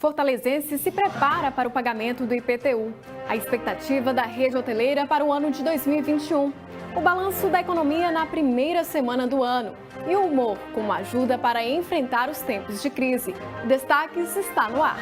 fortalezense se prepara para o pagamento do IPTU. A expectativa da rede hoteleira para o ano de 2021. O balanço da economia na primeira semana do ano. E o humor como ajuda para enfrentar os tempos de crise. O Destaques está no ar.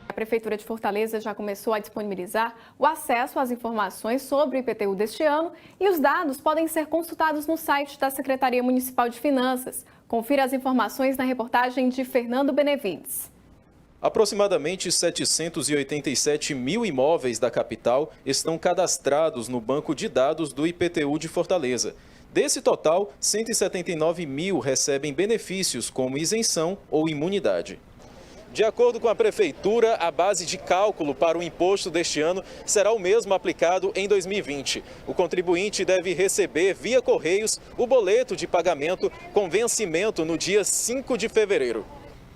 A Prefeitura de Fortaleza já começou a disponibilizar o acesso às informações sobre o IPTU deste ano e os dados podem ser consultados no site da Secretaria Municipal de Finanças. Confira as informações na reportagem de Fernando Benevides. Aproximadamente 787 mil imóveis da capital estão cadastrados no banco de dados do IPTU de Fortaleza. Desse total, 179 mil recebem benefícios como isenção ou imunidade. De acordo com a Prefeitura, a base de cálculo para o imposto deste ano será o mesmo aplicado em 2020. O contribuinte deve receber via Correios o boleto de pagamento com vencimento no dia 5 de fevereiro.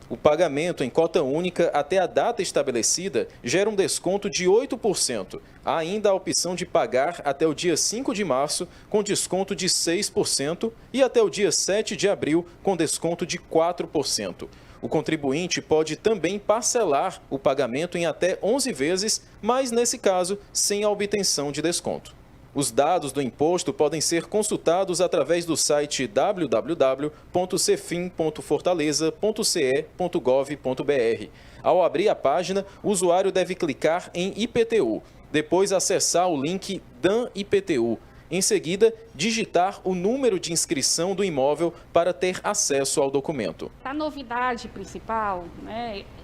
O pagamento em cota única até a data estabelecida gera um desconto de 8%. Há ainda a opção de pagar até o dia 5 de março com desconto de 6% e até o dia 7 de abril com desconto de 4%. O contribuinte pode também parcelar o pagamento em até 11 vezes, mas nesse caso, sem a obtenção de desconto. Os dados do imposto podem ser consultados através do site www.cefim.fortaleza.ce.gov.br. Ao abrir a página, o usuário deve clicar em IPTU, depois acessar o link DAN IPTU. Em seguida, digitar o número de inscrição do imóvel para ter acesso ao documento. A novidade principal,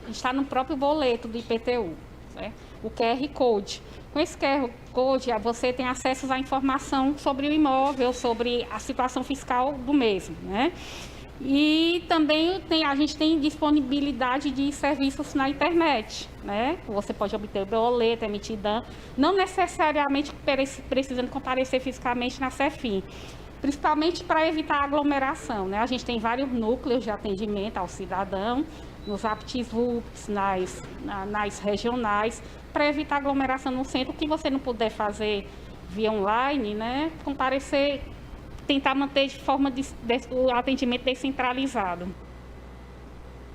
está no próprio boleto do IPTU, o QR Code. Com esse QR Code, você tem acesso à informação sobre o imóvel, sobre a situação fiscal do mesmo, E também a gente tem disponibilidade de serviços na internet, Você pode obter boleto, emitir DAN, não necessariamente precisando comparecer fisicamente na Cefim, principalmente para evitar aglomeração, A gente tem vários núcleos de atendimento ao cidadão, nos APTVUPs, nas regionais, para evitar aglomeração no centro, que você não puder fazer via online, comparecer, tentar manter de forma o atendimento descentralizado. O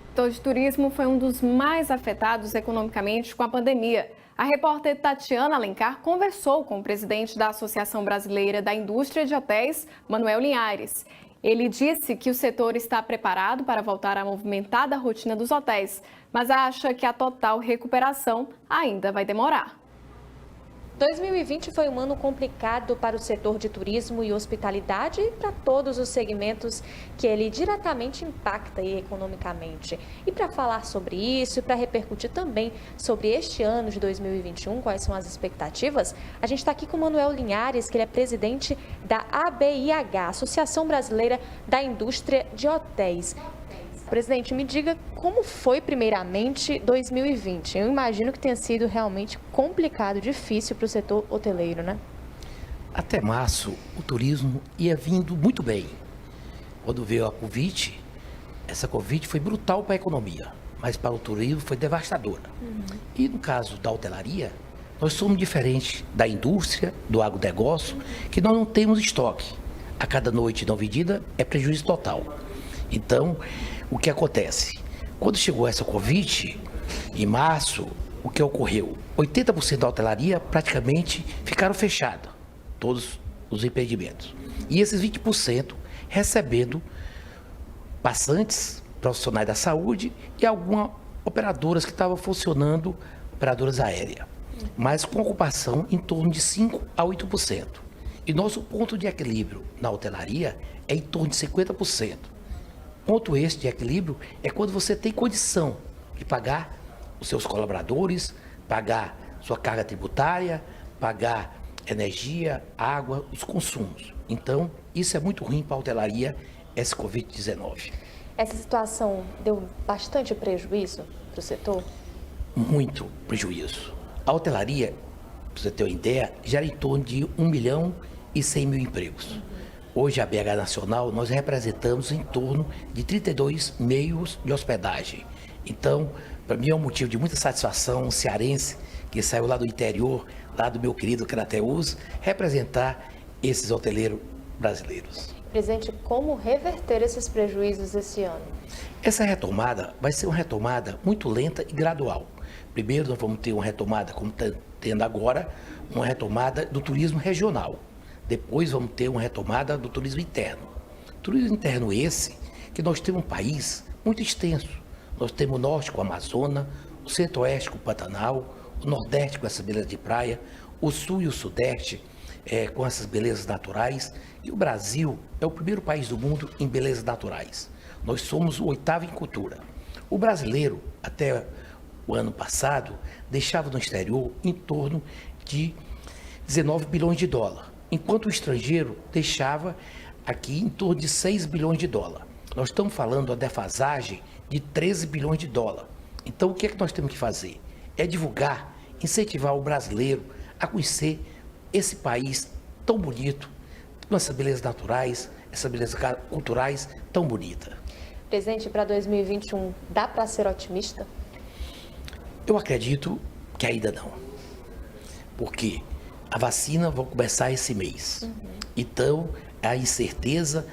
setor de turismo foi um dos mais afetados economicamente com a pandemia. A repórter Tatiana Alencar conversou com o presidente da Associação Brasileira da Indústria de Hotéis, Manuel Linhares. Ele disse que o setor está preparado para voltar à movimentada rotina dos hotéis, mas acha que a total recuperação ainda vai demorar. 2020 foi um ano complicado para o setor de turismo e hospitalidade e para todos os segmentos que ele diretamente impacta economicamente. E para falar sobre isso e para repercutir também sobre este ano de 2021, quais são as expectativas, a gente está aqui com o Manuel Linhares, que ele é presidente da ABIH, Associação Brasileira da Indústria de Hotéis. Presidente, me diga como foi primeiramente 2020. Eu imagino que tenha sido realmente complicado, difícil para o setor hoteleiro, Até março, o turismo ia vindo muito bem. Quando veio a Covid, essa Covid foi brutal para a economia, mas para o turismo foi devastadora. E no caso da hotelaria, nós somos diferentes da indústria, do agronegócio, que nós não temos estoque. A cada noite não vendida é prejuízo total. Então, o que acontece? Quando chegou essa Covid, em março, o que ocorreu? 80% da hotelaria praticamente ficaram fechados, todos os empreendimentos. E esses 20% recebendo passantes, profissionais da saúde e algumas operadoras que estavam funcionando, operadoras aéreas, mas com ocupação em torno de 5% a 8%. E nosso ponto de equilíbrio na hotelaria é em torno de 50%. Ponto este de equilíbrio é quando você tem condição de pagar os seus colaboradores, pagar sua carga tributária, pagar energia, água, os consumos. Então, isso é muito ruim para a hotelaria, esse Covid-19. Essa situação deu bastante prejuízo para o setor? Muito prejuízo. A hotelaria, para você ter uma ideia, gera em torno de 1.100.000 empregos. Hoje, a BH Nacional, nós representamos em torno de 32 meios de hospedagem. Então, para mim é um motivo de muita satisfação, um cearense que saiu lá do interior lá do meu querido Crateús, representar esses hoteleiros brasileiros. Presidente, como reverter esses prejuízos esse ano? Essa retomada vai ser uma retomada muito lenta e gradual. Primeiro, nós vamos ter uma retomada, como está tendo agora, uma retomada do turismo regional. Depois, vamos ter uma retomada do turismo interno. Turismo interno esse, que nós temos um país muito extenso. Nós temos o norte com o Amazonas, o centro-oeste com o Pantanal, o nordeste com essas belezas de praia, o sul e o sudeste com essas belezas naturais. E o Brasil é o primeiro país do mundo em belezas naturais. Nós somos o 8º em cultura. O brasileiro, até o ano passado, deixava no exterior em torno de 19 bilhões de dólares, enquanto o estrangeiro deixava aqui em torno de 6 bilhões de dólares. Nós estamos falando da defasagem de 13 bilhões de dólares. Então, o que é que nós temos que fazer? É divulgar, incentivar o brasileiro a conhecer esse país tão bonito, com essas belezas naturais, essas belezas culturais tão bonitas. Presidente, para 2021, dá para ser otimista? Eu acredito que ainda não. Porque a vacina vai começar esse mês. Então, a incerteza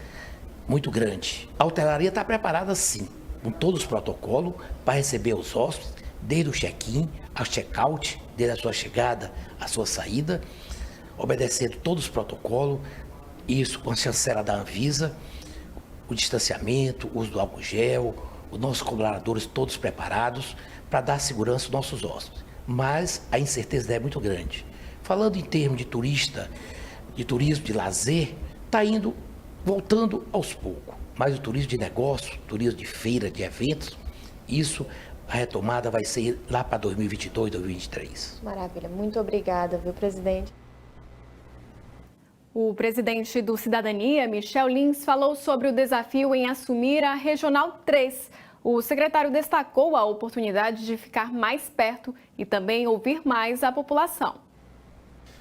muito grande. A hotelaria está preparada sim, com todos os protocolos para receber os hóspedes, desde o check-in ao check-out, desde a sua chegada à sua saída, obedecendo todos os protocolos, isso com a chancela da Anvisa, o distanciamento, o uso do álcool gel, os nossos colaboradores todos preparados para dar segurança aos nossos hóspedes. Mas a incerteza é muito grande. Falando em termos de turista, de turismo de lazer, está voltando aos poucos. Mas o turismo de negócio, turismo de feira, de eventos, isso, a retomada vai ser lá para 2022, 2023. Maravilha, muito obrigada, viu, presidente? O presidente do Cidadania, Michel Lins, falou sobre o desafio em assumir a Regional 3. O secretário destacou a oportunidade de ficar mais perto e também ouvir mais a população.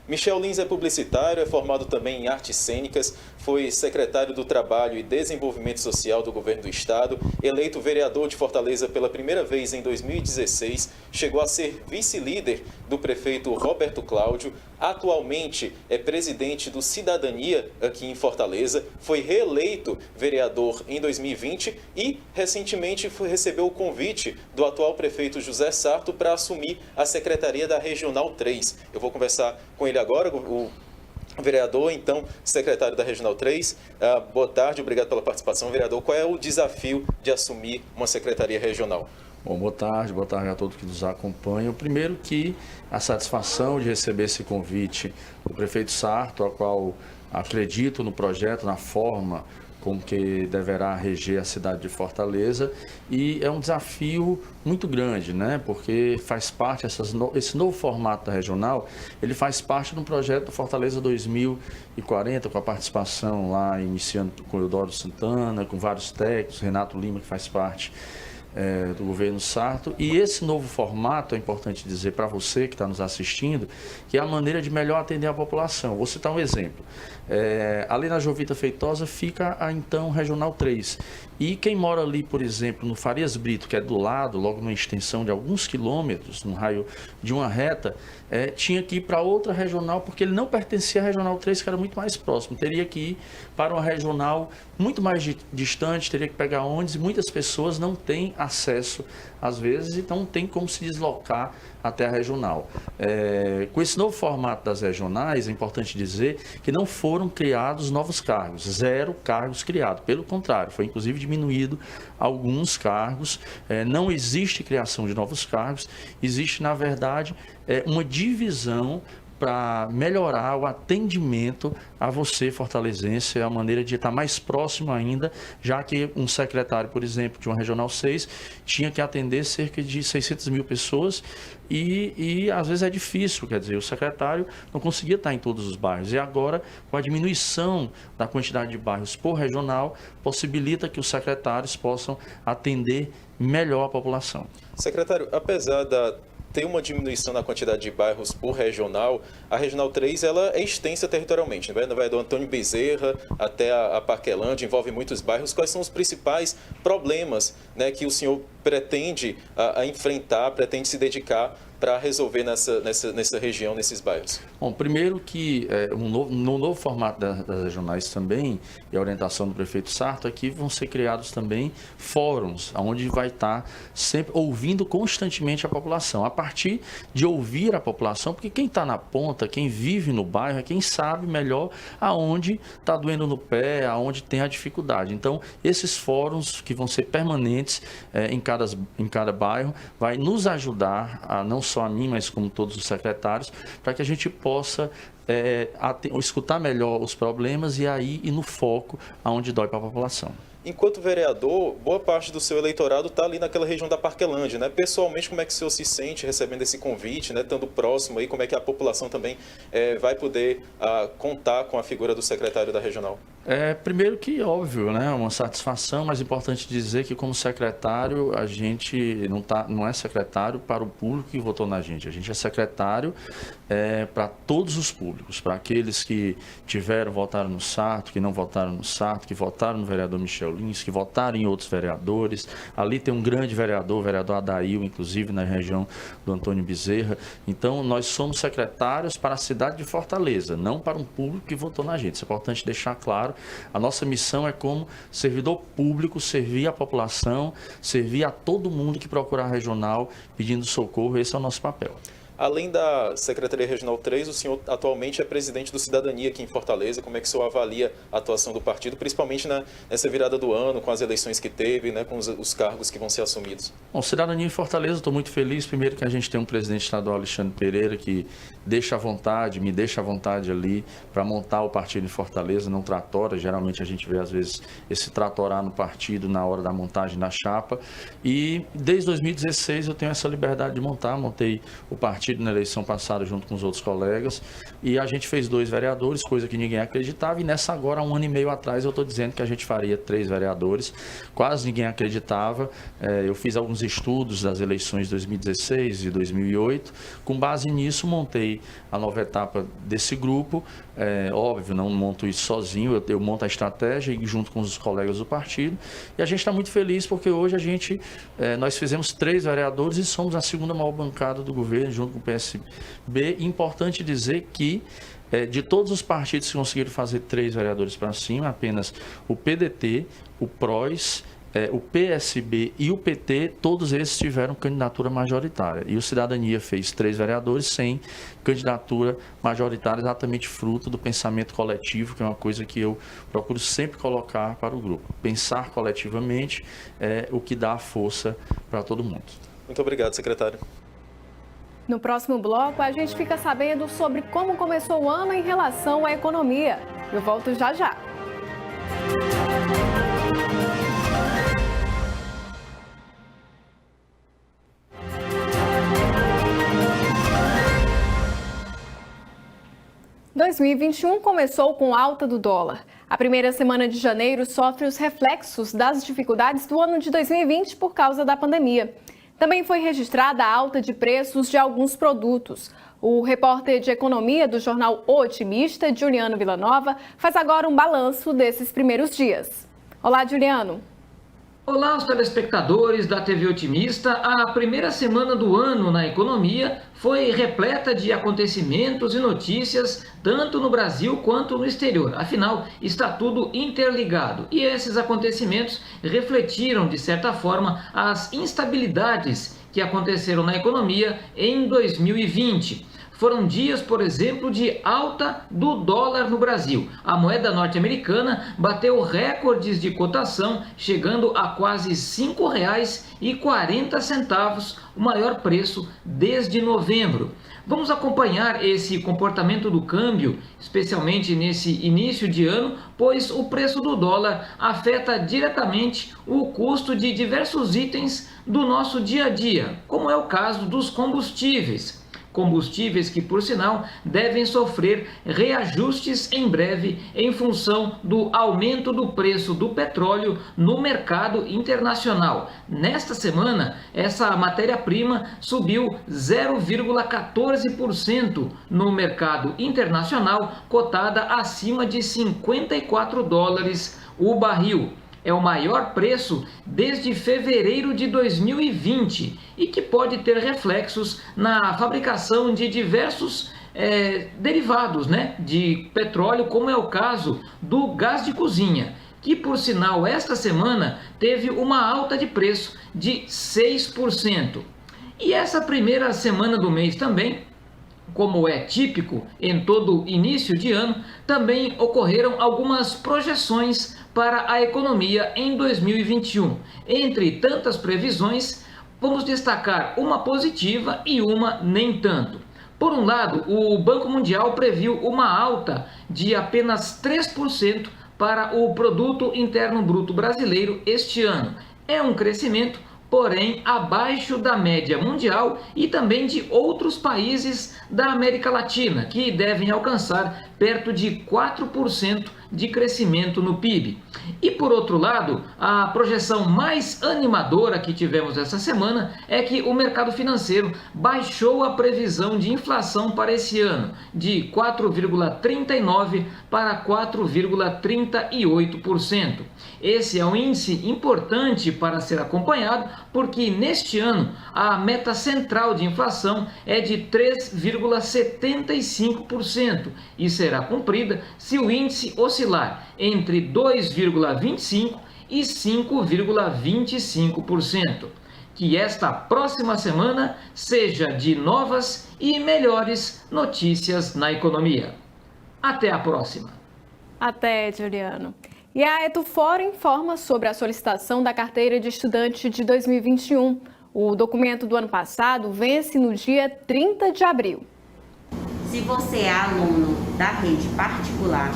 Michel Lins é publicitário, é formado também em artes cênicas, foi secretário do Trabalho e Desenvolvimento Social do Governo do Estado, eleito vereador de Fortaleza pela primeira vez em 2016, chegou a ser vice-líder do prefeito Roberto Cláudio, atualmente é presidente do Cidadania aqui em Fortaleza, foi reeleito vereador em 2020 e recentemente recebeu o convite do atual prefeito José Sarto para assumir a secretaria da Regional 3. Eu vou conversar com ele agora, o vereador, então, secretário da Regional 3. Boa tarde, obrigado pela participação, vereador. Qual é o desafio de assumir uma secretaria regional? Bom, boa tarde a todos que nos acompanham. Primeiro que a satisfação de receber esse convite do prefeito Sarto, a qual acredito no projeto, na forma como que deverá reger a cidade de Fortaleza, e é um desafio muito grande, né? Porque faz parte, esse novo formato da regional, ele faz parte do projeto Fortaleza 2040, com a participação lá, iniciando com o Eudoro Santana, com vários técnicos, Renato Lima, que faz parte do governo Sarto, e esse novo formato, é importante dizer para você que está nos assistindo, que é a maneira de melhor atender a população. Vou citar um exemplo. Ali na Jovita Feitosa fica a então Regional 3. E quem mora ali, por exemplo, no Farias Brito, que é do lado, logo numa extensão de alguns quilômetros, no raio de uma reta, tinha que ir para outra regional, porque ele não pertencia à Regional 3, que era muito mais próximo. Teria que ir para uma regional muito mais distante, teria que pegar ônibus, e muitas pessoas não têm acesso, às vezes, então não tem como se deslocar até a regional. Com esse novo formato das regionais, é importante dizer que não foram criados novos cargos, 0 cargos criados. Pelo contrário, foi inclusive diminuído alguns cargos. Não existe criação de novos cargos, existe, na verdade, uma divisão para melhorar o atendimento a você, fortalezense, a maneira de estar mais próximo ainda, já que um secretário, por exemplo, de uma Regional 6, tinha que atender cerca de 600 mil pessoas e às vezes é difícil, quer dizer, o secretário não conseguia estar em todos os bairros. E agora, com a diminuição da quantidade de bairros por regional, possibilita que os secretários possam atender melhor a população. Secretário, apesar ter uma diminuição na quantidade de bairros por regional, a Regional 3 ela é extensa territorialmente, né? Vai do Antônio Bezerra até a Parquelândia, envolve muitos bairros. Quais são os principais problemas, né, que o senhor pretende enfrentar, pretende se dedicar para resolver nessa região, nesses bairros? Bom, primeiro que no novo formato das regionais também, e a orientação do prefeito Sarto, aqui vão ser criados também fóruns, onde vai estar sempre ouvindo constantemente a população, a partir de ouvir a população, porque quem está na ponta, quem vive no bairro, é quem sabe melhor aonde está doendo no pé, aonde tem a dificuldade. Então, esses fóruns que vão ser permanentes em cada bairro, vai nos ajudar, não só a mim, mas como todos os secretários, para que a gente possa escutar melhor os problemas e aí ir no foco aonde dói para a população. Enquanto vereador, boa parte do seu eleitorado está ali naquela região da Parquelândia, né? Pessoalmente, como é que o senhor se sente recebendo esse convite, né? Estando próximo aí, como é que a população também vai poder contar com a figura do secretário da regional? Primeiro que, óbvio, né, uma satisfação, mas importante dizer que como secretário, a gente não é secretário para o público que votou na gente, a gente é secretário para todos os públicos, para aqueles que votaram no Sarto, que não votaram no Sarto, que votaram no vereador Michel Lins, que votaram em outros vereadores. Ali tem um grande vereador, o vereador Adail, inclusive na região do Antônio Bezerra. Então, nós somos secretários para a cidade de Fortaleza, não para um público que votou na gente. Isso é importante deixar claro. A nossa missão é como servidor público, servir a população, servir a todo mundo que procura a regional pedindo socorro. Esse é o nosso papel. Além da Secretaria Regional 3, o senhor atualmente é presidente do Cidadania aqui em Fortaleza. Como é que o senhor avalia a atuação do partido, principalmente nessa virada do ano, com as eleições que teve, né, com os cargos que vão ser assumidos? Bom, Cidadania em Fortaleza, estou muito feliz. Primeiro que a gente tem um presidente estadual, Alexandre Pereira, que me deixa à vontade ali para montar o partido em Fortaleza, não tratora. Geralmente a gente vê, às vezes, esse tratorar no partido na hora da montagem da chapa. E desde 2016 eu tenho essa liberdade de montar. Montei o partido na eleição passada junto com os outros colegas e a gente fez 2 vereadores, coisa que ninguém acreditava, e nessa agora, 1 ano e meio atrás, eu estou dizendo que a gente faria 3 vereadores, quase ninguém acreditava. Eu fiz alguns estudos das eleições de 2016 e 2008, com base nisso montei a nova etapa desse grupo. Óbvio, não monto isso sozinho, eu monto a estratégia e junto com os colegas do partido, e a gente está muito feliz porque hoje nós fizemos 3 vereadores e somos a segunda maior bancada do governo, junto com o PSB. Importante dizer que de todos os partidos que conseguiram fazer 3 vereadores para cima, apenas o PDT, o PROS, o PSB e o PT, todos esses tiveram candidatura majoritária. E o Cidadania fez 3 vereadores sem candidatura majoritária, exatamente fruto do pensamento coletivo, que é uma coisa que eu procuro sempre colocar para o grupo. Pensar coletivamente é o que dá força para todo mundo. Muito obrigado, secretário. No próximo bloco, a gente fica sabendo sobre como começou o ano em relação à economia. Eu volto já já. Em 2021 começou com alta do dólar. A primeira semana de janeiro sofre os reflexos das dificuldades do ano de 2020 por causa da pandemia. Também foi registrada a alta de preços de alguns produtos. O repórter de economia do jornal O Otimista, Juliano Villanova, faz agora um balanço desses primeiros dias. Olá, Juliano. Olá, os telespectadores da TV Otimista. A primeira semana do ano na economia foi repleta de acontecimentos e notícias, tanto no Brasil quanto no exterior. Afinal, está tudo interligado. E esses acontecimentos refletiram, de certa forma, as instabilidades que aconteceram na economia em 2020. Foram dias, por exemplo, de alta do dólar no Brasil. A moeda norte-americana bateu recordes de cotação, chegando a quase R$ 5,40, o maior preço desde novembro. Vamos acompanhar esse comportamento do câmbio, especialmente nesse início de ano, pois o preço do dólar afeta diretamente o custo de diversos itens do nosso dia a dia, como é o caso dos combustíveis. Combustíveis que, por sinal, devem sofrer reajustes em breve em função do aumento do preço do petróleo no mercado internacional. Nesta semana, essa matéria-prima subiu 0,14% no mercado internacional, cotada acima de $54 o barril. É o maior preço desde fevereiro de 2020 e que pode ter reflexos na fabricação de diversos derivados, né, de petróleo, como é o caso do gás de cozinha, que por sinal esta semana teve uma alta de preço de 6%. E essa primeira semana do mês também, como é típico em todo início de ano, também ocorreram algumas projeções para a economia em 2021. Entre tantas previsões, vamos destacar uma positiva e uma nem tanto. Por um lado, o Banco Mundial previu uma alta de apenas 3% para o Produto Interno Bruto brasileiro este ano. É um crescimento, porém, abaixo da média mundial e também de outros países da América Latina, que devem alcançar perto de 4% de crescimento no PIB. E por outro lado, a projeção mais animadora que tivemos essa semana é que o mercado financeiro baixou a previsão de inflação para esse ano, de 4,39% para 4,38%. Esse é um índice importante para ser acompanhado, porque neste ano a meta central de inflação é de 3,75% e será cumprida se o índice oscilar entre 2,25% e 5,25%. Que esta próxima semana seja de novas e melhores notícias na economia. Até a próxima. Até, Juliano. E a Edufor informa sobre a solicitação da carteira de estudante de 2021. O documento do ano passado vence no dia 30 de abril. Se você é aluno da rede particular,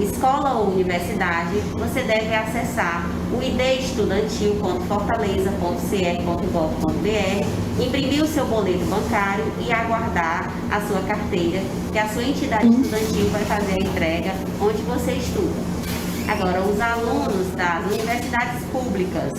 escola ou universidade, você deve acessar o ideestudantil.fortaleza.ce.gov.br, imprimir o seu boleto bancário e aguardar a sua carteira, que a sua entidade estudantil vai fazer a entrega onde você estuda. Agora, os alunos das universidades públicas,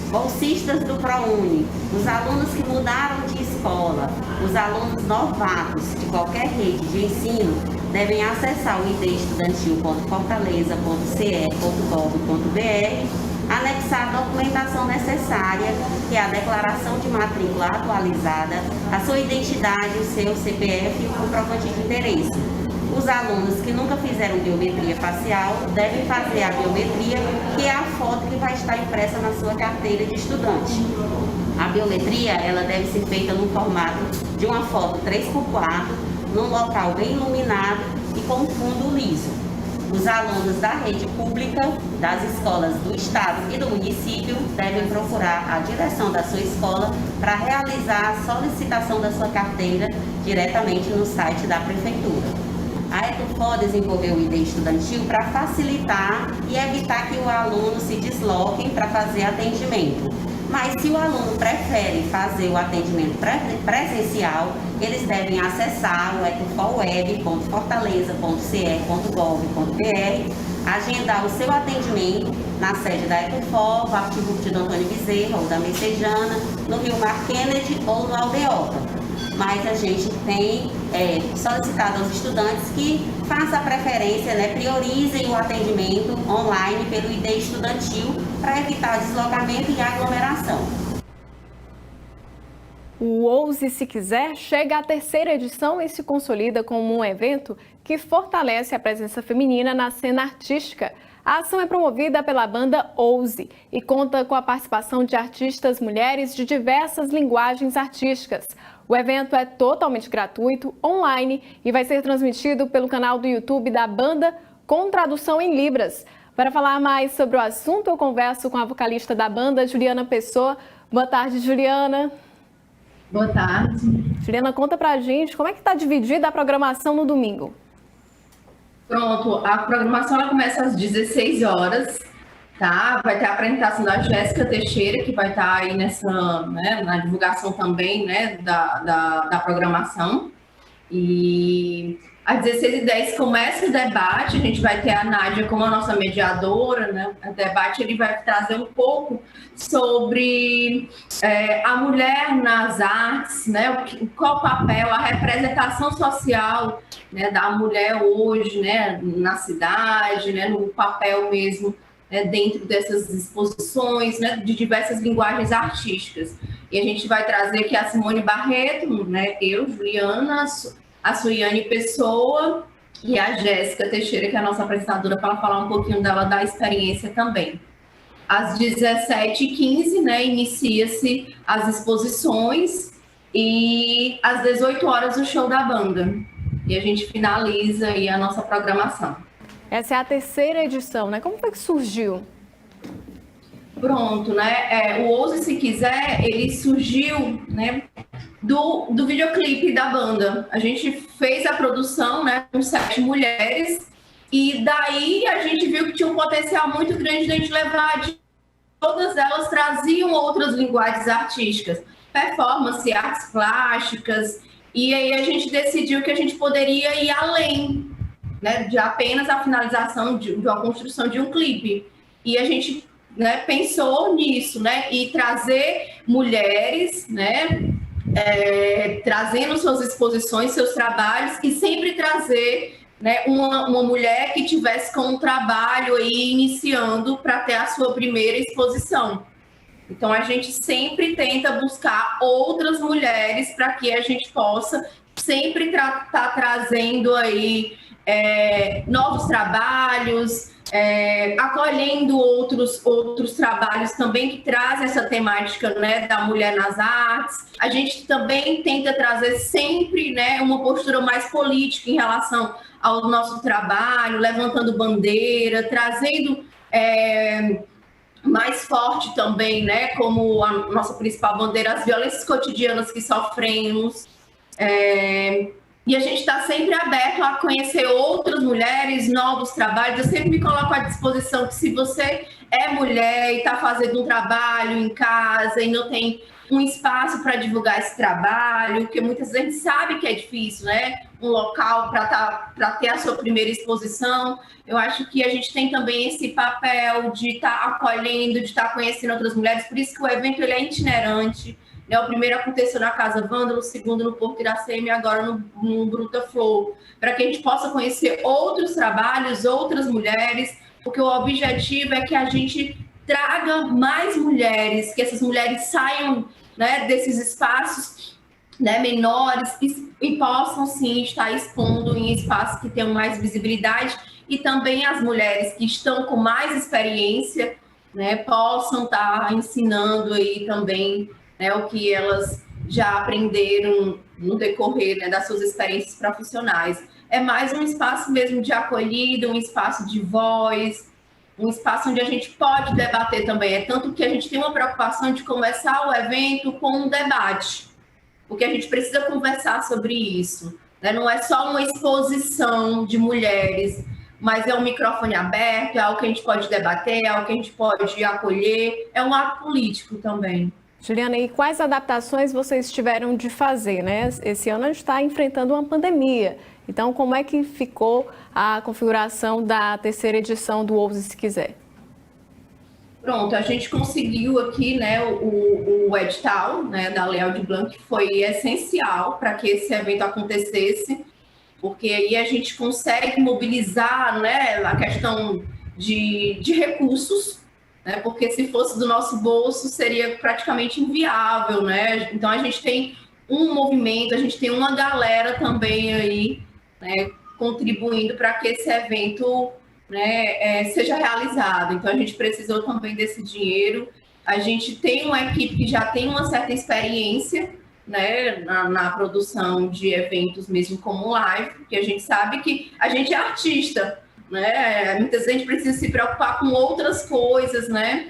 bolsistas do ProUni, os alunos que mudaram de escola, os alunos novatos de qualquer rede de ensino, devem acessar o ideestudantil.fortaleza.ce.gov.br, anexar a documentação necessária, que é a declaração de matrícula atualizada, a sua identidade, o seu CPF e o comprovante de endereço. Os alunos que nunca fizeram biometria facial devem fazer a biometria, que é a foto que vai estar impressa na sua carteira de estudante. A biometria ela deve ser feita no formato de uma foto 3x4, num local bem iluminado e com fundo liso. Os alunos da rede pública, das escolas do estado e do município devem procurar a direção da sua escola para realizar a solicitação da sua carteira diretamente no site da prefeitura. A Edufor desenvolveu o ID estudantil para facilitar e evitar que o aluno se desloque para fazer atendimento. Mas se o aluno prefere fazer o atendimento presencial, eles devem acessar o eduforweb.fortaleza.ce.gov.br, agendar o seu atendimento na sede da Edufor, VaptVupt do Antônio Bezerra ou da Messejana, no Rio Mar Kennedy ou no Aldeota. Mas a gente tem solicitado aos estudantes que façam a preferência, priorizem o atendimento online pelo ID estudantil para evitar deslocamento e aglomeração. O Ouse Se Quiser chega à 3ª edição e se consolida como um evento que fortalece a presença feminina na cena artística. A ação é promovida pela banda Ouse e conta com a participação de artistas mulheres de diversas linguagens artísticas. O evento é totalmente gratuito, online e vai ser transmitido pelo canal do YouTube da banda com tradução em Libras. Para falar mais sobre o assunto, eu converso com a vocalista da banda, Juliana Pessoa. Boa tarde, Juliana. Boa tarde. Juliana, conta pra gente como é que está dividida a programação no domingo. Pronto, a programação ela começa às 16 horas, tá? Vai ter a apresentação da Jéssica Teixeira, que vai estar aí na divulgação também, da programação. E às 16h10 começa o debate, a gente vai ter a Nádia como a nossa mediadora, né? O debate ele vai trazer um pouco sobre a mulher nas artes, né? Qual o papel, a representação social, né, da mulher hoje, né, na cidade, né, no papel mesmo dentro dessas exposições, né, de diversas linguagens artísticas. E a gente vai trazer aqui a Simone Barreto, né, eu, Juliana, a Suiane Pessoa e a Jéssica Teixeira, que é a nossa apresentadora, para falar um pouquinho dela, da experiência também. Às 17h15, né, inicia-se as exposições e às 18 horas o show da banda. E a gente finaliza aí a nossa programação. Essa é a terceira edição, né? Como foi que surgiu? Pronto, né? O Ouse Se Quiser, ele surgiu, né, do videoclipe da banda. A gente fez a produção, né, com 7 mulheres, e daí a gente viu que tinha um potencial muito grande de a gente levar. Todas elas traziam outras linguagens artísticas, performance, artes plásticas, e aí a gente decidiu que a gente poderia ir além, né, de apenas a finalização de uma construção de um clipe. E a gente, né, pensou nisso, né, e trazer mulheres, né, trazendo suas exposições, seus trabalhos, e sempre trazer, né, uma mulher que tivesse com um trabalho aí iniciando para ter a sua primeira exposição. Então a gente sempre tenta buscar outras mulheres para que a gente possa sempre estar trazendo aí novos trabalhos, acolhendo outros trabalhos também que trazem essa temática, né, da mulher nas artes. A gente também tenta trazer sempre, né, uma postura mais política em relação ao nosso trabalho, levantando bandeira, trazendo mais forte também, né, como a nossa principal bandeira, as violências cotidianas que sofremos. E a gente está sempre aberto a conhecer outras mulheres, novos trabalhos. Eu sempre me coloco à disposição que, se você é mulher e está fazendo um trabalho em casa e não tem um espaço para divulgar esse trabalho, porque muitas vezes a gente sabe que é difícil, né? Um local para ter a sua primeira exposição. Eu acho que a gente tem também esse papel de estar acolhendo, de estar conhecendo outras mulheres. Por isso que o evento ele é itinerante. O primeiro aconteceu na Casa Vândalo, o segundo no Porto Iracema e agora no Bruta Flor, para que a gente possa conhecer outros trabalhos, outras mulheres, porque o objetivo é que a gente traga mais mulheres, que essas mulheres saiam, né, desses espaços, né, menores e possam sim estar expondo em espaços que tenham mais visibilidade, e também as mulheres que estão com mais experiência, né, possam estar ensinando aí também, né, o que elas já aprenderam no decorrer, né, das suas experiências profissionais. É mais um espaço mesmo de acolhida, um espaço de voz, um espaço onde a gente pode debater também. É tanto que a gente tem uma preocupação de começar o evento com um debate, porque a gente precisa conversar sobre isso, né? Não é só uma exposição de mulheres, mas é um microfone aberto, é algo que a gente pode debater, é algo que a gente pode acolher, é um ato político também. Juliana, e quais adaptações vocês tiveram de fazer, né? Esse ano a gente está enfrentando uma pandemia. Então, como é que ficou a configuração da terceira edição do Ouse Se Quiser? Pronto, a gente conseguiu aqui, né, o edital, né, da Lei Aldir Blanc, que foi essencial para que esse evento acontecesse, porque aí a gente consegue mobilizar, né, a questão de recursos, né, porque se fosse do nosso bolso seria praticamente inviável, né? Então a gente tem um movimento, a gente tem uma galera também aí, né, contribuindo para que esse evento, né, seja realizado. Então a gente precisou também desse dinheiro. A gente tem uma equipe que já tem uma certa experiência, né, na produção de eventos mesmo como live, porque a gente sabe que a gente é artista, né? Muitas vezes a gente precisa se preocupar com outras coisas, né?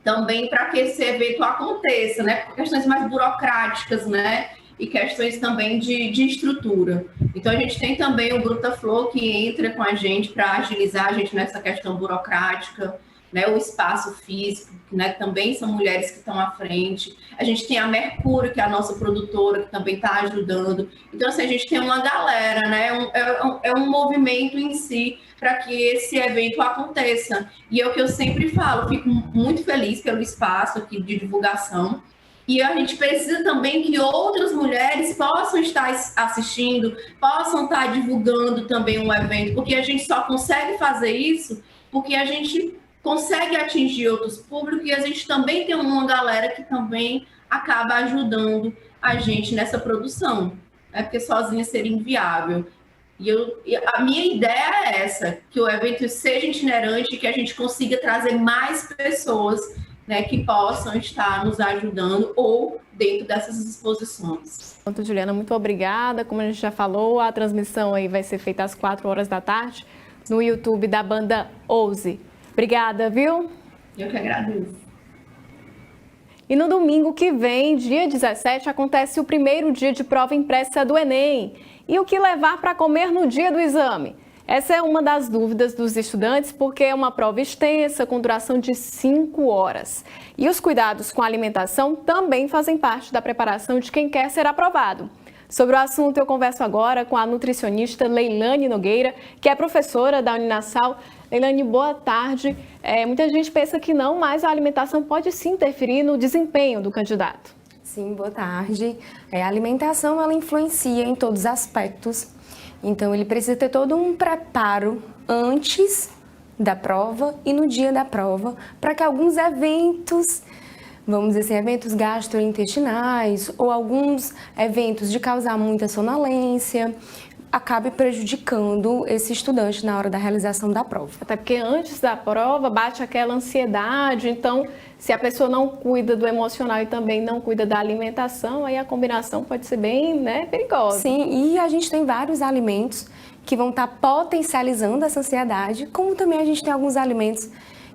Também para que esse evento aconteça, né? Questões mais burocráticas, né? E questões também de estrutura. Então a gente tem também o Bruta Flor que entra com a gente para agilizar a gente nessa questão burocrática, né? O espaço físico, né? Também são mulheres que estão à frente. A gente tem a Mercúrio, que é a nossa produtora, que também está ajudando. Então, assim, a gente tem uma galera, né? É um movimento em si para que esse evento aconteça. E é o que eu sempre falo, fico muito feliz pelo espaço aqui de divulgação. E a gente precisa também que outras mulheres possam estar assistindo, possam estar divulgando também o evento, porque a gente só consegue fazer isso porque a gente consegue atingir outros públicos e a gente também tem uma galera que também acaba ajudando a gente nessa produção, né? Porque sozinha seria inviável. E a minha ideia é essa, que o evento seja itinerante, que a gente consiga trazer mais pessoas, né, que possam estar nos ajudando ou dentro dessas exposições. Pronto, Juliana, muito obrigada. Como a gente já falou, a transmissão aí vai ser feita às 4 horas da tarde no YouTube da banda Ouse. Obrigada, viu? Eu que agradeço. E no domingo que vem, dia 17, acontece o primeiro dia de prova impressa do Enem. E o que levar para comer no dia do exame? Essa é uma das dúvidas dos estudantes, porque é uma prova extensa, com duração de 5 horas. E os cuidados com a alimentação também fazem parte da preparação de quem quer ser aprovado. Sobre o assunto, eu converso agora com a nutricionista Leilane Nogueira, que é professora da Uninasal. Leilane, boa tarde. Muita gente pensa que não, mas a alimentação pode sim interferir no desempenho do candidato. Sim, boa tarde. A alimentação, ela influencia em todos os aspectos. Então, ele precisa ter todo um preparo antes da prova e no dia da prova, para que alguns eventos, vamos dizer assim, eventos gastrointestinais ou alguns eventos de causar muita sonolência, acabe prejudicando esse estudante na hora da realização da prova. Até porque antes da prova bate aquela ansiedade, então se a pessoa não cuida do emocional e também não cuida da alimentação, aí a combinação pode ser bem, perigosa. Sim, e a gente tem vários alimentos que vão estar potencializando essa ansiedade, como também a gente tem alguns alimentos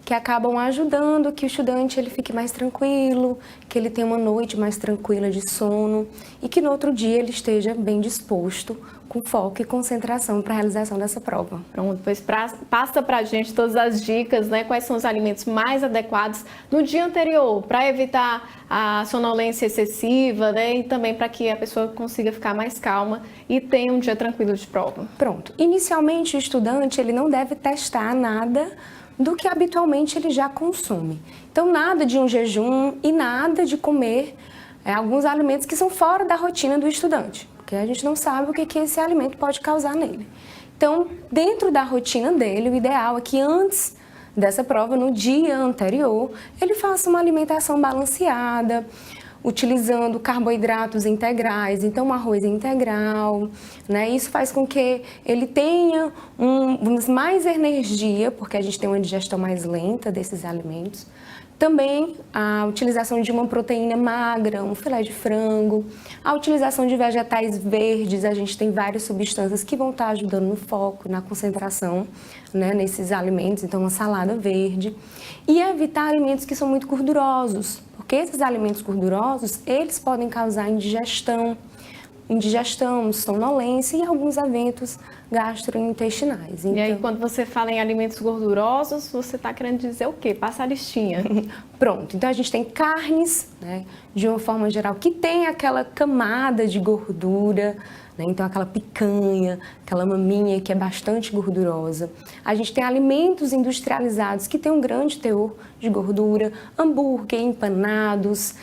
que acabam ajudando que o estudante ele fique mais tranquilo, que ele tenha uma noite mais tranquila de sono e que no outro dia ele esteja bem disposto, com foco e concentração para a realização dessa prova. Pronto, pois passa para a gente todas as dicas, quais são os alimentos mais adequados no dia anterior, para evitar a sonolência excessiva, e também para que a pessoa consiga ficar mais calma e tenha um dia tranquilo de prova. Pronto, inicialmente o estudante ele não deve testar nada do que habitualmente ele já consome. Então, nada de um jejum e nada de comer alguns alimentos que são fora da rotina do estudante, porque a gente não sabe o que esse alimento pode causar nele. Então, dentro da rotina dele, o ideal é que antes dessa prova, no dia anterior, ele faça uma alimentação balanceada, utilizando carboidratos integrais, então arroz integral, Isso faz com que ele tenha mais energia, porque a gente tem uma digestão mais lenta desses alimentos. Também a utilização de uma proteína magra, um filé de frango, a utilização de vegetais verdes, a gente tem várias substâncias que vão estar ajudando no foco, na concentração, nesses alimentos, então uma salada verde. E evitar alimentos que são muito gordurosos, porque esses alimentos gordurosos, eles podem causar indigestão, sonolência e alguns eventos gastrointestinais. Então... E aí, quando você fala em alimentos gordurosos, você está querendo dizer o quê? Passa a listinha. Pronto, então a gente tem carnes, de uma forma geral, que tem aquela camada de gordura, então aquela picanha, aquela maminha que é bastante gordurosa. A gente tem alimentos industrializados que têm um grande teor de gordura, hambúrguer, empanados,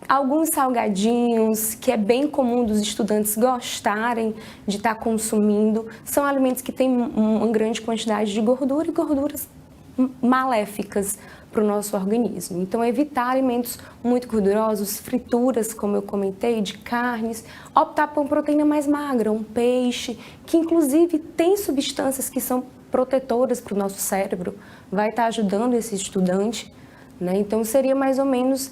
alguns salgadinhos, que é bem comum dos estudantes gostarem de estar consumindo. São alimentos que têm uma grande quantidade de gordura e gorduras maléficas para o nosso organismo. Então, evitar alimentos muito gordurosos, frituras, como eu comentei, de carnes, optar por uma proteína mais magra, um peixe, que inclusive tem substâncias que são protetoras para o nosso cérebro, vai estar ajudando esse estudante, Então, seria mais ou menos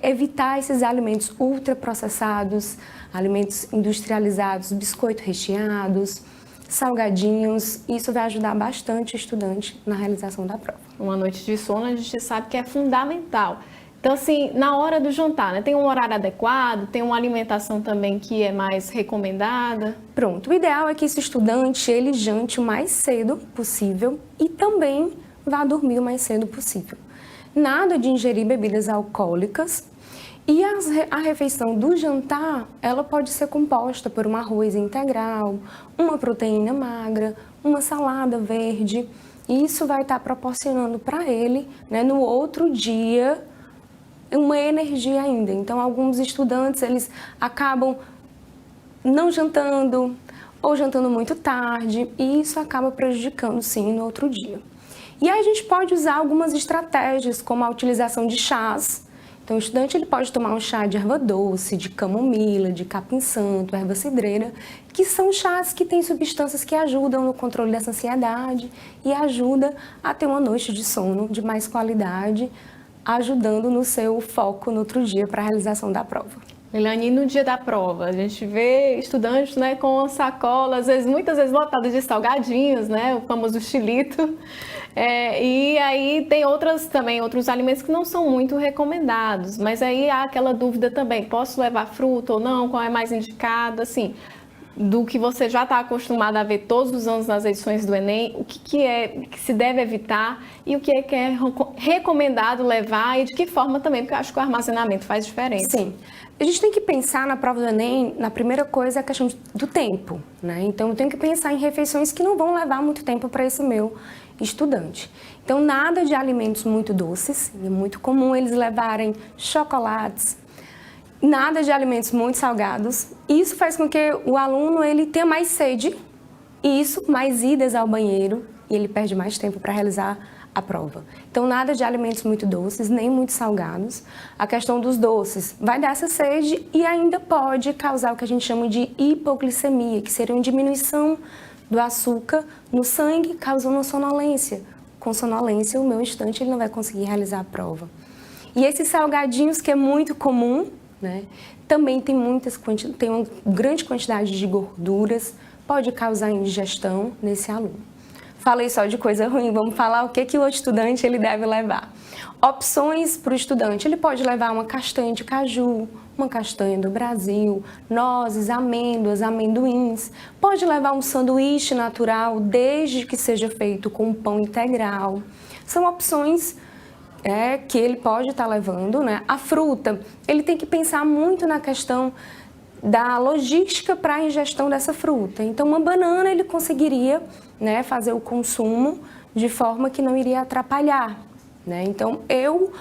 evitar esses alimentos ultraprocessados, alimentos industrializados, biscoitos recheados, salgadinhos. Isso vai ajudar bastante o estudante na realização da prova. Uma noite de sono a gente sabe que é fundamental. Então, assim, na hora do jantar, tem um horário adequado, tem uma alimentação também que é mais recomendada? Pronto, o ideal é que esse estudante, ele jante o mais cedo possível e também vá dormir o mais cedo possível. Nada de ingerir bebidas alcoólicas. E a refeição do jantar, ela pode ser composta por um arroz integral, uma proteína magra, uma salada verde. E isso vai estar proporcionando para ele, no outro dia, uma energia ainda. Então, alguns estudantes, eles acabam não jantando ou jantando muito tarde, e isso acaba prejudicando, sim, no outro dia. E aí a gente pode usar algumas estratégias, como a utilização de chás. Então, o estudante ele pode tomar um chá de erva doce, de camomila, de capim-santo, erva cidreira, que são chás que têm substâncias que ajudam no controle dessa ansiedade e ajuda a ter uma noite de sono de mais qualidade, ajudando no seu foco no outro dia para a realização da prova. Leilane, e no dia da prova, a gente vê estudantes, né, com sacolas, muitas vezes lotadas de salgadinhos, né, o famoso xilito, e aí tem outros alimentos que não são muito recomendados, mas aí há aquela dúvida também, posso levar fruta ou não, qual é mais indicado, assim, do que você já está acostumado a ver todos os anos nas edições do Enem, o que se deve evitar e o que é recomendado levar e de que forma também, porque eu acho que o armazenamento faz diferença. Sim. A gente tem que pensar na prova do Enem, na primeira coisa, a questão do tempo, né? Então, eu tenho que pensar em refeições que não vão levar muito tempo para esse meu estudante. Então, nada de alimentos muito doces, é muito comum eles levarem chocolates, nada de alimentos muito salgados. Isso faz com que o aluno ele tenha mais sede, e isso, mais idas ao banheiro, e ele perde mais tempo para realizar a prova. Então, nada de alimentos muito doces, nem muito salgados. A questão dos doces vai dar essa sede e ainda pode causar o que a gente chama de hipoglicemia, que seria uma diminuição do açúcar no sangue, causando uma sonolência. Com sonolência, o meu estudante ele não vai conseguir realizar a prova. E esses salgadinhos, que é muito comum, né, também tem uma grande quantidade de gorduras, pode causar indigestão nesse aluno. Falei só de coisa ruim, vamos falar o que o estudante ele deve levar. Opções para o estudante, ele pode levar uma castanha de caju, uma castanha do Brasil, nozes, amêndoas, amendoins. Pode levar um sanduíche natural, desde que seja feito com pão integral. São opções que ele pode estar levando, né? A fruta, ele tem que pensar muito na questão da logística para a ingestão dessa fruta. Então, uma banana ele conseguiria, né, fazer o consumo de forma que não iria atrapalhar, né? Então, eu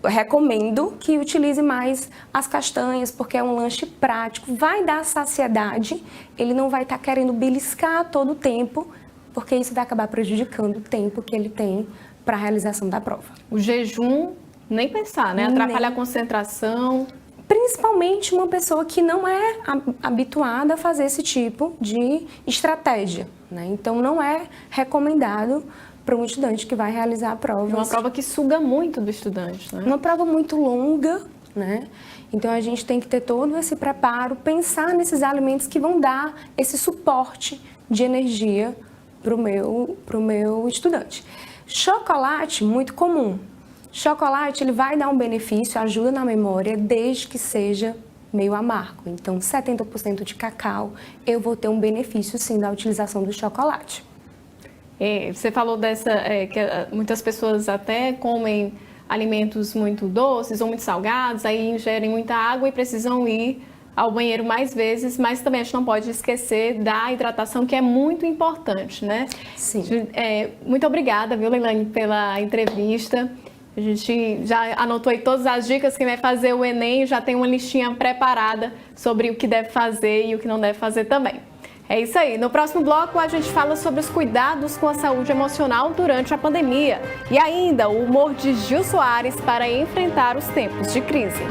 recomendo que utilize mais as castanhas, porque é um lanche prático, vai dar saciedade, ele não vai estar querendo beliscar todo o tempo, porque isso vai acabar prejudicando o tempo que ele tem para a realização da prova. O jejum, nem pensar, né? Atrapalha a concentração. Principalmente uma pessoa que não é habituada a fazer esse tipo de estratégia, né? Então, não é recomendado para um estudante que vai realizar a prova. Uma prova que suga muito do estudante, né? Uma prova muito longa, né? Então, a gente tem que ter todo esse preparo, pensar nesses alimentos que vão dar esse suporte de energia para o meu estudante. Chocolate, muito comum. Chocolate, ele vai dar um benefício, ajuda na memória, desde que seja meio amargo. Então, 70% de cacau, eu vou ter um benefício, sim, da utilização do chocolate. Você falou que muitas pessoas até comem alimentos muito doces ou muito salgados, aí ingerem muita água e precisam ir ao banheiro mais vezes, mas também a gente não pode esquecer da hidratação, que é muito importante, né? Sim. Muito obrigada, viu, Leilane, pela entrevista. A gente já anotou aí todas as dicas. Quem vai fazer o Enem já tem uma listinha preparada sobre o que deve fazer e o que não deve fazer também. É isso aí. No próximo bloco, a gente fala sobre os cuidados com a saúde emocional durante a pandemia. E ainda o humor de Gil Soares para enfrentar os tempos de crise.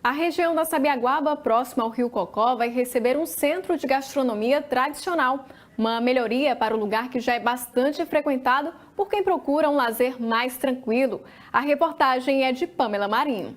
A região da Sabiaguaba, próxima ao Rio Cocó, vai receber um centro de gastronomia tradicional. Uma melhoria para o lugar que já é bastante frequentado por quem procura um lazer mais tranquilo. A reportagem é de Pamela Marinho.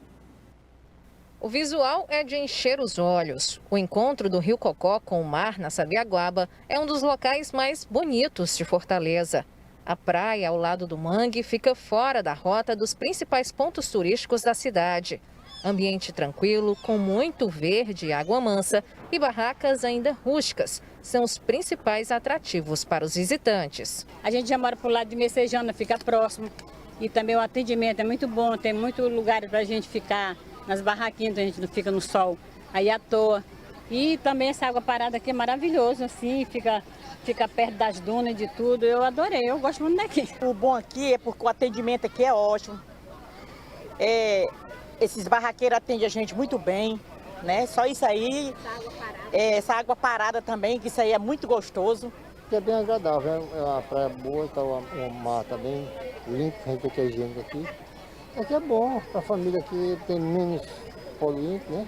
O visual é de encher os olhos. O encontro do Rio Cocó com o mar na Sabiaguaba é um dos locais mais bonitos de Fortaleza. A praia ao lado do mangue fica fora da rota dos principais pontos turísticos da cidade. Ambiente tranquilo, com muito verde e água mansa e barracas ainda rústicas são os principais atrativos para os visitantes. A gente já mora para o lado de Messejana, fica próximo. E também o atendimento é muito bom, tem muito lugar para a gente ficar nas barraquinhas, a gente não fica no sol aí à toa. E também essa água parada aqui é maravilhoso, assim, fica perto das dunas e de tudo. Eu adorei, eu gosto muito daqui. O bom aqui é porque o atendimento aqui é ótimo. Esses barraqueiros atendem a gente muito bem, né? Só isso aí, essa água parada também, que isso aí é muito gostoso. É bem agradável, a praia boa, tá uma mata bem limpa, a gente tem higiênico aqui. Aqui é bom, para a família aqui tem menos poluente, né?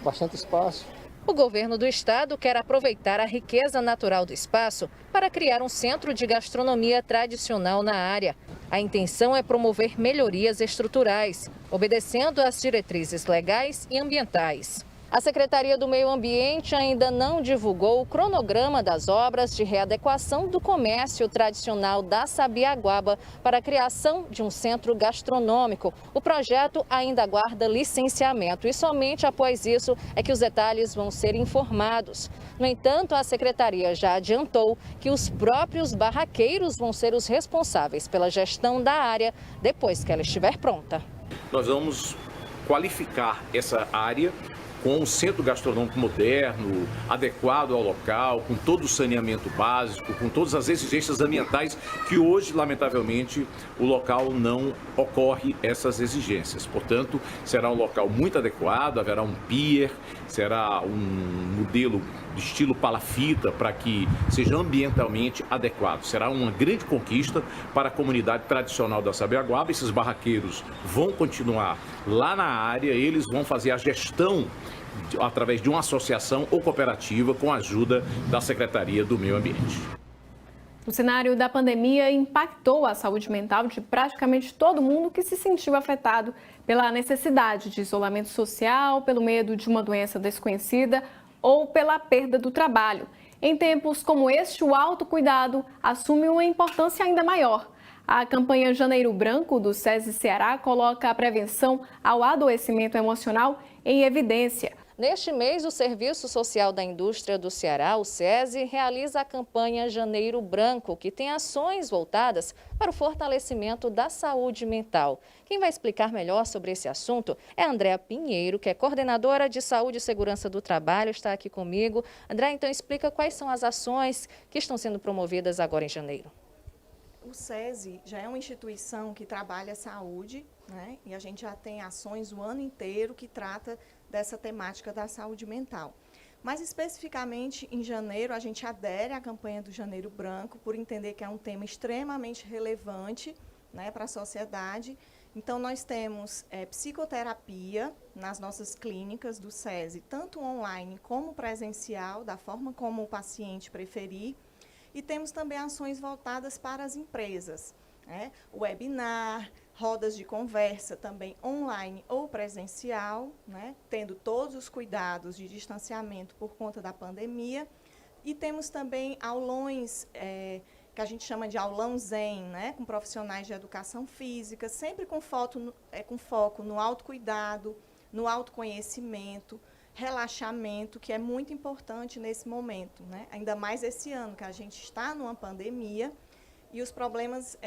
Bastante espaço. O governo do estado quer aproveitar a riqueza natural do espaço para criar um centro de gastronomia tradicional na área. A intenção é promover melhorias estruturais, obedecendo às diretrizes legais e ambientais. A Secretaria do Meio Ambiente ainda não divulgou o cronograma das obras de readequação do comércio tradicional da Sabiaguaba para a criação de um centro gastronômico. O projeto ainda aguarda licenciamento e somente após isso é que os detalhes vão ser informados. No entanto, a Secretaria já adiantou que os próprios barraqueiros vão ser os responsáveis pela gestão da área depois que ela estiver pronta. Nós vamos qualificar essa área com um centro gastronômico moderno, adequado ao local, com todo o saneamento básico, com todas as exigências ambientais que hoje, lamentavelmente, o local não ocorre essas exigências. Portanto, será um local muito adequado, haverá um pier, será um modelo de estilo palafita para que seja ambientalmente adequado. Será uma grande conquista para a comunidade tradicional da Sabiaguaba. Esses barraqueiros vão continuar lá na área, eles vão fazer a gestão através de uma associação ou cooperativa com a ajuda da Secretaria do Meio Ambiente. O cenário da pandemia impactou a saúde mental de praticamente todo mundo que se sentiu afetado pela necessidade de isolamento social, pelo medo de uma doença desconhecida ou pela perda do trabalho. Em tempos como este, o autocuidado assume uma importância ainda maior. A campanha Janeiro Branco do SESI Ceará coloca a prevenção ao adoecimento emocional em evidência. Neste mês, o Serviço Social da Indústria do Ceará, o SESI, realiza a campanha Janeiro Branco, que tem ações voltadas para o fortalecimento da saúde mental. Quem vai explicar melhor sobre esse assunto é a Andréa Pinheiro, que é coordenadora de Saúde e Segurança do Trabalho, está aqui comigo. Andréa, então explica quais são as ações que estão sendo promovidas agora em janeiro. O SESI já é uma instituição que trabalha saúde, né? E a gente já tem ações o ano inteiro que trata dessa temática da saúde mental. Mais especificamente, em janeiro, a gente adere à campanha do Janeiro Branco, por entender que é um tema extremamente relevante, né, para a sociedade. Então, nós temos psicoterapia nas nossas clínicas do SESI, tanto online como presencial, da forma como o paciente preferir. E temos também ações voltadas para as empresas, né? Webinar, rodas de conversa também online ou presencial, né? Tendo todos os cuidados de distanciamento por conta da pandemia. E temos também aulões que a gente chama de aulão zen, né? Com profissionais de educação física, sempre com foco no autocuidado, no autoconhecimento, relaxamento, que é muito importante nesse momento, né? Ainda mais esse ano, que a gente está numa pandemia e os problemas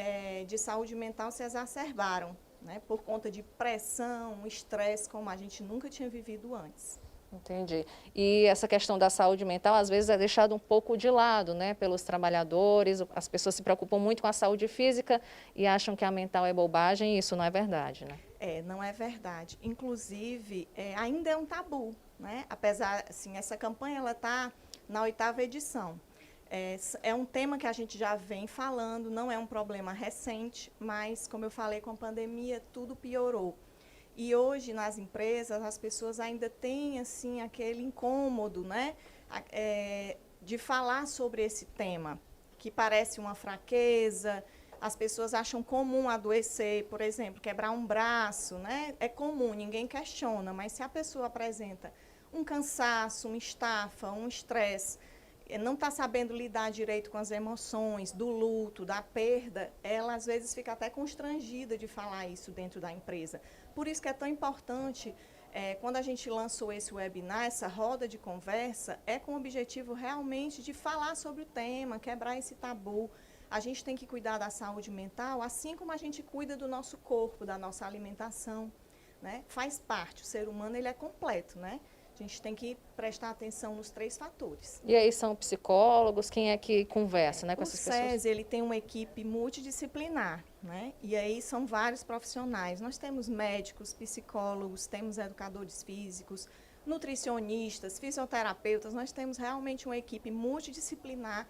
de saúde mental se exacerbaram, né? Por conta de pressão, estresse, como a gente nunca tinha vivido antes. Entendi. E essa questão da saúde mental, às vezes, é deixada um pouco de lado, né, pelos trabalhadores. As pessoas se preocupam muito com a saúde física e acham que a mental é bobagem, e isso não é verdade, né? Não é verdade. Inclusive, ainda é um tabu, né? Apesar, assim, essa campanha ela está na 8ª edição. É um tema que a gente já vem falando, não é um problema recente, mas, como eu falei, com a pandemia, tudo piorou. E hoje, nas empresas, as pessoas ainda têm, assim, aquele incômodo, né, de falar sobre esse tema, que parece uma fraqueza. As pessoas acham comum adoecer, por exemplo, quebrar um braço, né? É comum, ninguém questiona, mas se a pessoa apresenta um cansaço, uma estafa, um estresse, não está sabendo lidar direito com as emoções, do luto, da perda, ela às vezes fica até constrangida de falar isso dentro da empresa. Por isso que é tão importante, quando a gente lançou esse webinar, essa roda de conversa, é com o objetivo realmente de falar sobre o tema, quebrar esse tabu. A gente tem que cuidar da saúde mental, assim como a gente cuida do nosso corpo, da nossa alimentação, né? Faz parte, o ser humano ele é completo, né? A gente tem que prestar atenção nos 3 fatores. E aí são psicólogos, quem é que conversa, né, com essas pessoas? O SESI, ele tem uma equipe multidisciplinar, né? E aí são vários profissionais. Nós temos médicos, psicólogos, temos educadores físicos, nutricionistas, fisioterapeutas. Nós temos realmente uma equipe multidisciplinar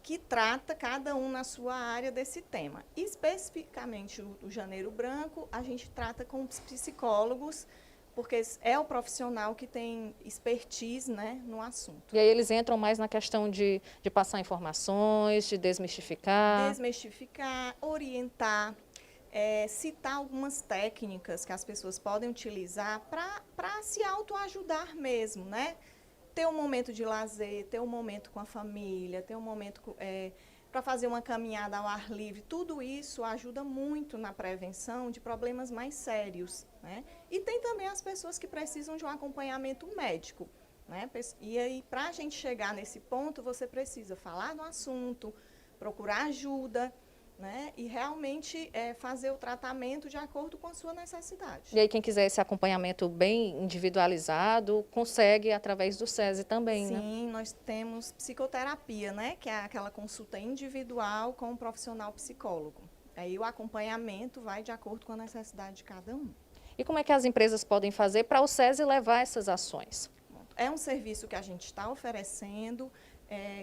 que trata cada um na sua área desse tema. Especificamente o Janeiro Branco, a gente trata com os psicólogos, porque é o profissional que tem expertise, né, no assunto. E aí eles entram mais na questão de passar informações, de desmistificar? Desmistificar, orientar, citar algumas técnicas que as pessoas podem utilizar para se autoajudar mesmo, né? Ter um momento de lazer, ter um momento com a família, ter um momento para fazer uma caminhada ao ar livre. Tudo isso ajuda muito na prevenção de problemas mais sérios, né? E tem também as pessoas que precisam de um acompanhamento médico, né? E aí, para a gente chegar nesse ponto, você precisa falar no assunto, procurar ajuda, né? E realmente fazer o tratamento de acordo com a sua necessidade. E aí quem quiser esse acompanhamento bem individualizado, consegue através do SESI também, né? Sim, nós temos psicoterapia, né? Que é aquela consulta individual com um profissional psicólogo. Aí o acompanhamento vai de acordo com a necessidade de cada um. E como é que as empresas podem fazer para o SESI levar essas ações? É um serviço que a gente está oferecendo.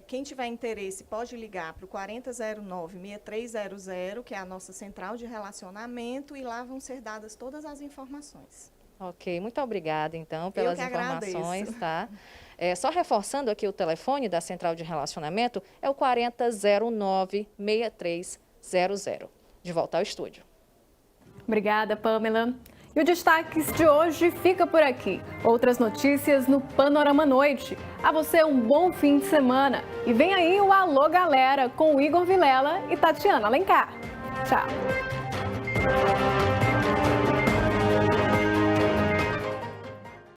Quem tiver interesse pode ligar para o 4009-6300, que é a nossa central de relacionamento, e lá vão ser dadas todas as informações. Ok, muito obrigada então pelas informações, agradeço. tá? Só reforçando aqui o telefone da central de relacionamento, é o 4009-6300. De volta ao estúdio. Obrigada, Pamela. E o Destaques de hoje fica por aqui. Outras notícias no Panorama Noite. A você um bom fim de semana. E vem aí o Alô Galera com o Igor Vilela e Tatiana Alencar. Tchau.